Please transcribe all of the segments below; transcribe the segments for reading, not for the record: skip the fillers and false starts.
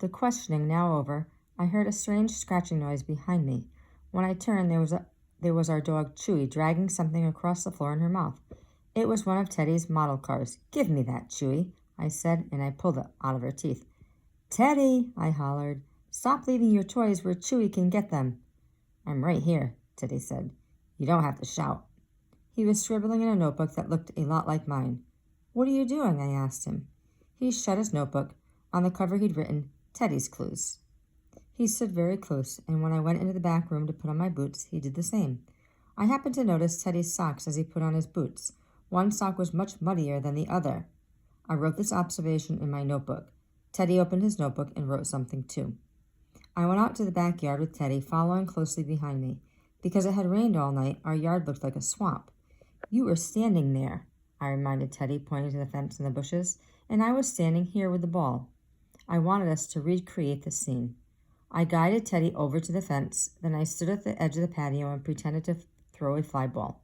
The questioning now over, I heard a strange scratching noise behind me. When I turned, there was our dog Chewy dragging something across the floor in her mouth. It was one of Teddy's model cars. "Give me that, Chewy," I said, and I pulled it out of her teeth. "Teddy," I hollered, "stop leaving your toys where Chewy can get them." "I'm right here," Teddy said. "You don't have to shout." He was scribbling in a notebook that looked a lot like mine. "What are you doing?" I asked him. He shut his notebook. On the cover he'd written, "Teddy's Clues." He stood very close, and when I went into the back room to put on my boots, he did the same. I happened to notice Teddy's socks as he put on his boots. One sock was much muddier than the other. I wrote this observation in my notebook. Teddy opened his notebook and wrote something too. I went out to the backyard with Teddy following closely behind me. Because it had rained all night, our yard looked like a swamp. "You were standing there," I reminded Teddy, pointing to the fence and the bushes, "and I was standing here with the ball." I wanted us to recreate the scene. I guided Teddy over to the fence, then I stood at the edge of the patio and pretended to throw a fly ball.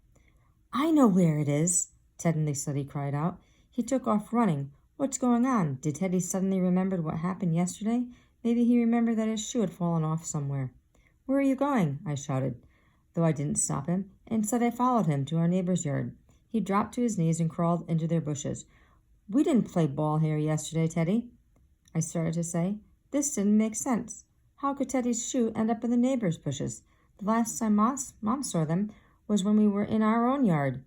"I know where it is," Teddy suddenly cried out. He took off running. "What's going on?" Did Teddy suddenly remember what happened yesterday? Maybe he remembered that his shoe had fallen off somewhere. "Where are you going?" I shouted, though I didn't stop him. Instead, I followed him to our neighbor's yard. He dropped to his knees and crawled into their bushes. "We didn't play ball here yesterday, Teddy," I started to say. This didn't make sense. How could Teddy's shoe end up in the neighbor's bushes? The last time Mom saw them was when we were in our own yard.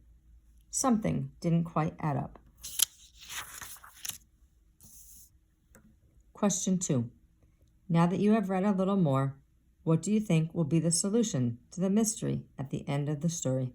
Something didn't quite add up. Question 2. Now that you have read a little more, what do you think will be the solution to the mystery at the end of the story?